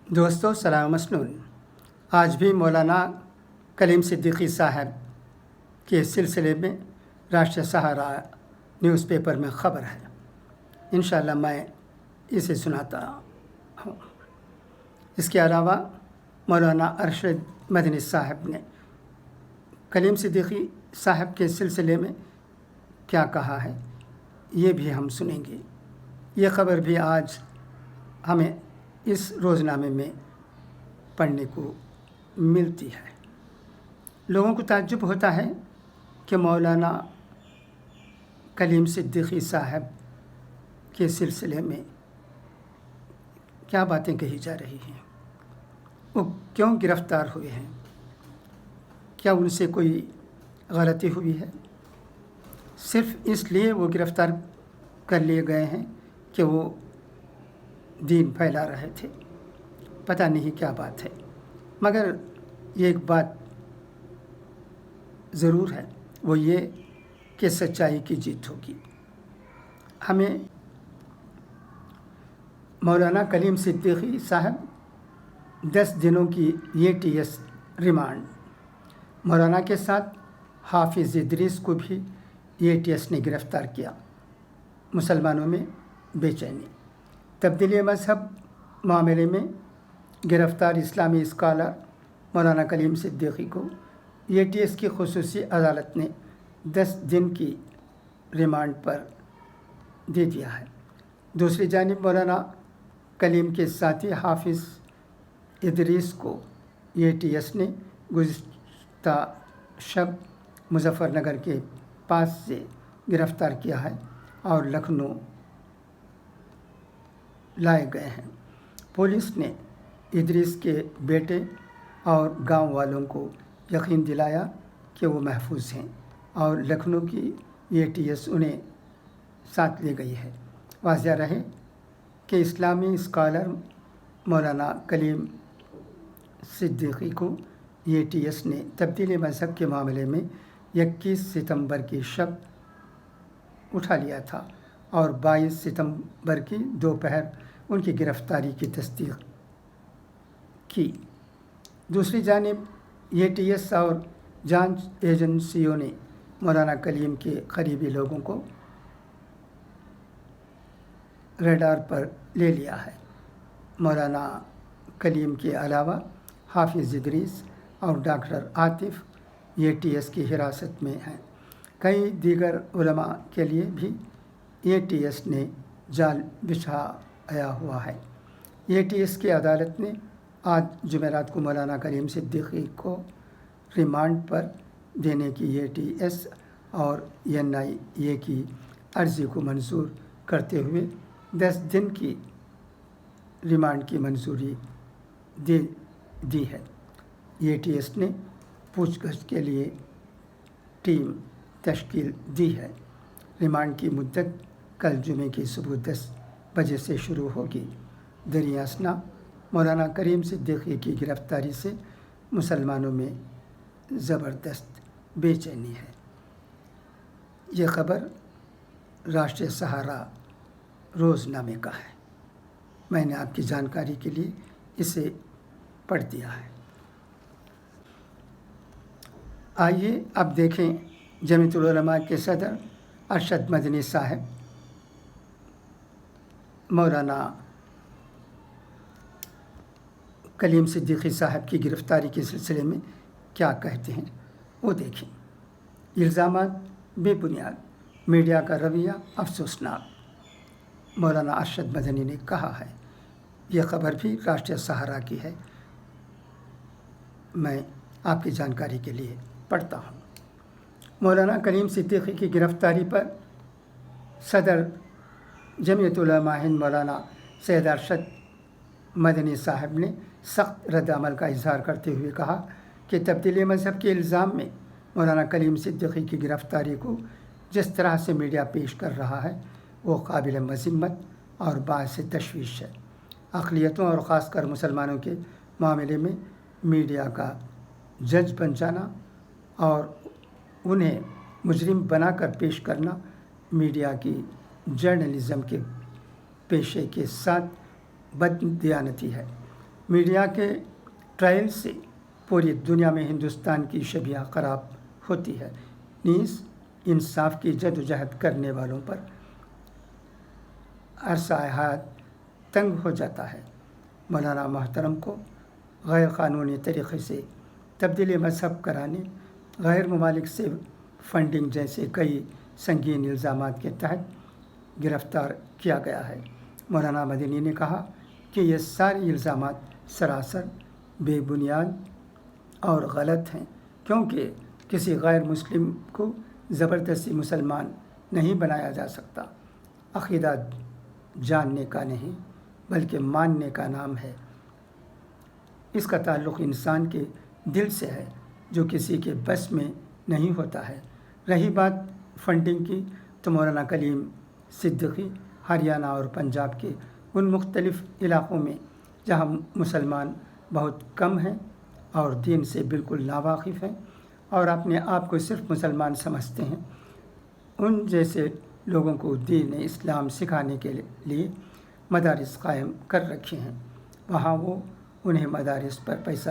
دوستو سلام مسنون، آج بھی مولانا کلیم صدیقی صاحب کے سلسلے میں راشٹریہ سہارا نیوز پیپر میں خبر ہے۔ انشاءاللہ میں اسے سناتا ہوں۔ اس کے علاوہ مولانا ارشد مدنی صاحب نے کلیم صدیقی صاحب کے سلسلے میں کیا کہا ہے یہ بھی ہم سنیں گے۔ یہ خبر بھی آج ہمیں اس روزنامے میں پڑھنے کو ملتی ہے۔ لوگوں کو تعجب ہوتا ہے کہ مولانا کلیم صدیقی صاحب کے سلسلے میں کیا باتیں کہی جا رہی ہیں، وہ کیوں گرفتار ہوئے ہیں، کیا ان سے کوئی غلطی ہوئی ہے؟ صرف اس لیے وہ گرفتار کر لیے گئے ہیں کہ وہ دین پھیلا رہے تھے، پتہ نہیں کیا بات ہے، مگر یہ ایک بات ضرور ہے، وہ یہ کہ سچائی کی جیت ہوگی۔ ہمیں مولانا کلیم صدیقی صاحب 10 دنوں کی ATS ریمانڈ، مولانا کے ساتھ حافظ ادریس کو بھی ATS نے گرفتار کیا۔ مسلمانوں میں بے چینی، تبدیلی مذہب معاملے میں گرفتار اسلامی اسکالر مولانا کلیم صدیقی کو ATS کی خصوصی عدالت نے 10 دن کی ریمانڈ پر دے دیا ہے۔ دوسری جانب مولانا کلیم کے ساتھی حافظ ادریس کو ATS نے گزشتہ شب مظفر نگر کے پاس سے گرفتار کیا ہے اور لکھنؤ لائے گئے ہیں۔ پولیس نے ادریس کے بیٹے اور گاؤں والوں کو یقین دلایا کہ وہ محفوظ ہیں اور لکھنؤ کی ATS انہیں ساتھ لے گئی ہے۔ واضح رہے کہ اسلامی اسکالر مولانا کلیم صدیقی کو ATS نے تبدیلی مذہب کے معاملے میں 21 ستمبر کی شب اٹھا لیا تھا اور 22 ستمبر کی دوپہر ان کی گرفتاری کی تصدیق کی۔ دوسری جانب ATS اور جانچ ایجنسیوں نے مولانا کلیم کے قریبی لوگوں کو ریڈار پر لے لیا ہے۔ مولانا کلیم کے علاوہ حافظ ادریس اور ڈاکٹر عاطف ATS کی حراست میں ہیں۔ کئی دیگر علماء کے لیے بھی ATS نے جال بچھایا ہوا ہے۔ ATS کی عدالت نے آج جمعرات کو مولانا کلیم صدیقی کو ریمانڈ پر دینے کی ATS اور NIA کی عرضی کو منظور کرتے ہوئے 10 دن کی ریمانڈ کی منظوری دے دی ہے۔ ATS نے پوچھ گچھ کے لیے ٹیم تشکیل دی ہے۔ ریمانڈ کی مدت کل جمعے کی صبح 10 بجے سے شروع ہوگی۔ دریں اثنا مولانا کلیم صدیقی کی گرفتاری سے مسلمانوں میں زبردست بے چینی ہے۔ یہ خبر راشٹریہ سہارا روزنامے کا ہے۔ میں نے آپ کی جانکاری کے لیے اسے پڑھ دیا ہے۔ آئیے اب دیکھیں جمعیت العلماء کے صدر ارشد مدنی صاحب مولانا کلیم صدیقی صاحب کی گرفتاری کے سلسلے میں کیا کہتے ہیں، وہ دیکھیں۔ الزامات بے بنیاد، میڈیا کا رویہ افسوسناک، مولانا ارشد مدنی نے کہا ہے۔ یہ خبر بھی راشٹریہ سہارا کی ہے، میں آپ کی جانکاری کے لیے پڑھتا ہوں۔ مولانا کلیم صدیقی کی گرفتاری پر صدر جمعیت علماء ہند مولانا سید ارشد مدنی صاحب نے سخت رد عمل کا اظہار کرتے ہوئے کہا کہ تبدیلی مذہب کے الزام میں مولانا کلیم صدیقی کی گرفتاری کو جس طرح سے میڈیا پیش کر رہا ہے وہ قابل مذمت اور باعث تشویش ہے۔ اقلیتوں اور خاص کر مسلمانوں کے معاملے میں میڈیا کا جج بن جانا اور انہیں مجرم بنا کر پیش کرنا میڈیا کی جرنلزم کے پیشے کے ساتھ بددیانتی ہے۔ میڈیا کے ٹرائل سے پوری دنیا میں ہندوستان کی شبیہ خراب ہوتی ہے، نیز انصاف کی جدوجہد کرنے والوں پر عرصہ حیات تنگ ہو جاتا ہے۔ مولانا محترم کو غیر قانونی طریقے سے تبدیل مذہب کرانے، غیر ممالک سے فنڈنگ جیسے کئی سنگین الزامات کے تحت گرفتار کیا گیا ہے۔ مولانا مدنی نے کہا کہ یہ سارے الزامات سراسر بے بنیاد اور غلط ہیں، کیونکہ کسی غیر مسلم کو زبردستی مسلمان نہیں بنایا جا سکتا۔ عقیدہ جاننے کا نہیں بلکہ ماننے کا نام ہے۔ اس کا تعلق انسان کے دل سے ہے، جو کسی کے بس میں نہیں ہوتا ہے۔ رہی بات فنڈنگ کی، تو مولانا کلیم صدیقی ہریانہ اور پنجاب کے ان مختلف علاقوں میں جہاں مسلمان بہت کم ہیں اور دین سے بالکل ناواقف ہیں اور اپنے آپ کو صرف مسلمان سمجھتے ہیں، ان جیسے لوگوں کو دین اسلام سکھانے کے لیے مدارس قائم کر رکھے ہیں۔ وہاں وہ انہیں مدارس پر پیسہ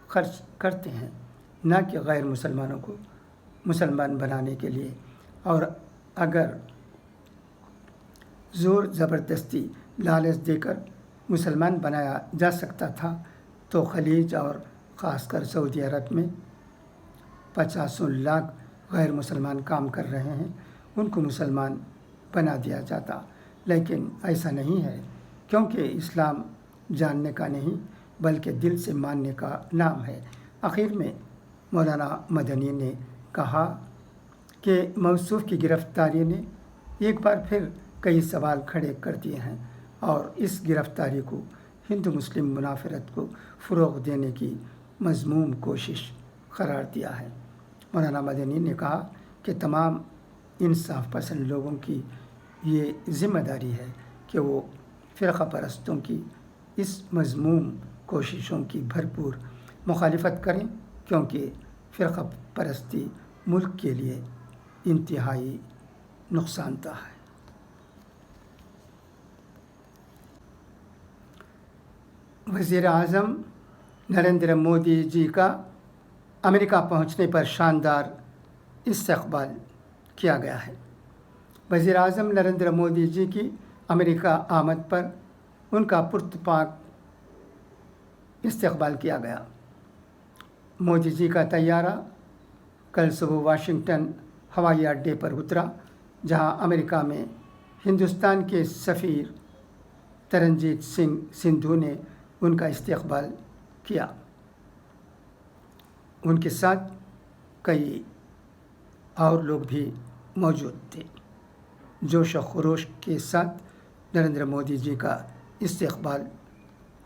خرچ کرتے ہیں، نہ کہ غیر مسلمانوں کو مسلمان بنانے کے لیے۔ اور اگر زور زبردستی لالچ دے کر مسلمان بنایا جا سکتا تھا تو خلیج اور خاص کر سعودی عرب میں 50 لاکھ غیر مسلمان کام کر رہے ہیں، ان کو مسلمان بنا دیا جاتا۔ لیکن ایسا نہیں ہے، کیونکہ اسلام جاننے کا نہیں بلکہ دل سے ماننے کا نام ہے۔ آخر میں مولانا مدنی نے کہا کہ موصوف کی گرفتاری نے ایک بار پھر کئی سوال کھڑے کر دیے ہیں اور اس گرفتاری کو ہندو مسلم منافرت کو فروغ دینے کی مذموم کوشش قرار دیا ہے۔ مولانا مدنی نے کہا کہ تمام انصاف پسند لوگوں کی یہ ذمہ داری ہے کہ وہ فرقہ پرستوں کی اس مذموم کوششوں کی بھرپور مخالفت کریں، کیونکہ فرقہ پرستی ملک کے لیے انتہائی نقصان دہ ہے۔ وزیر اعظم نریندر مودی جی کا امریکہ پہنچنے پر شاندار استقبال کیا گیا ہے۔ وزیر اعظم نریندر مودی جی کی امریکہ آمد پر ان کا پرتپاک استقبال کیا گیا۔ مودی جی کا طیارہ کل صبح واشنگٹن ہوائی اڈے پر اترا، جہاں امریکہ میں ہندوستان کے سفیر ترنجیت سنگھ سندھو نے ان کا استقبال کیا۔ ان کے ساتھ کئی اور لوگ بھی موجود تھے۔ جوش و خروش کے ساتھ نریندر مودی جی کا استقبال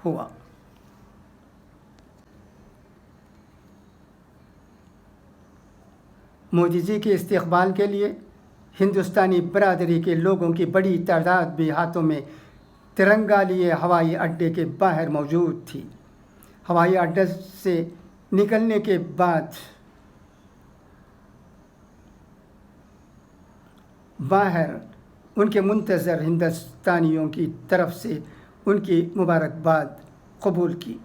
ہوا۔ مودی جی کے استقبال کے لیے ہندوستانی برادری کے لوگوں کی بڑی تعداد بھی ہاتھوں میں ترنگا لیے ہوائی اڈے کے باہر موجود تھی۔ ہوائی اڈے سے نکلنے کے بعد باہر ان کے منتظر ہندوستانیوں کی طرف سے ان کی مبارکباد قبول کی۔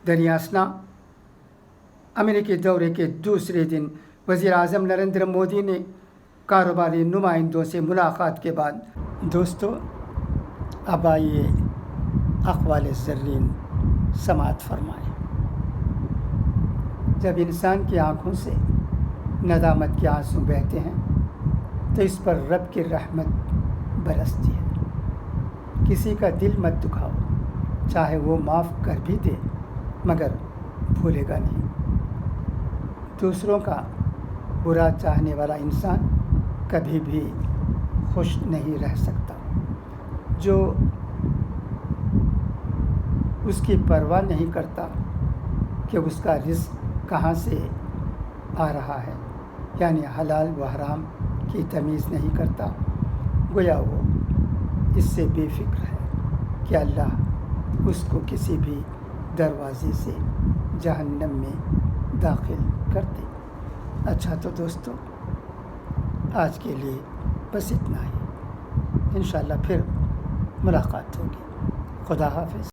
دریاسنا امریکی دورے کے دوسرے دن وزیر اعظم نریندر مودی نے کاروباری نمائندوں سے ملاقات کے بعد دوستو اب آئیے اقوال زرین سماعت فرمائیں۔ جب انسان کی آنکھوں سے ندامت کے آنسو بہتے ہیں تو اس پر رب کی رحمت برستی ہے۔ کسی کا دل مت دکھاؤ، چاہے وہ معاف کر بھی دے مگر بھولے گا نہیں۔ دوسروں کا برا چاہنے والا انسان کبھی بھی خوش نہیں رہ سکتا۔ جو اس کی پرواہ نہیں کرتا کہ اس کا رزق کہاں سے آ رہا ہے، یعنی حلال و حرام کی تمیز نہیں کرتا، گویا وہ اس سے بے فکر ہے کہ اللہ اس کو کسی بھی دروازے سے جہنم میں داخل کر دے۔ اچھا تو دوستو، آج کے لیے بس اتنا ہی۔ انشاءاللہ پھر ملاقات ہوگی۔ خدا حافظ۔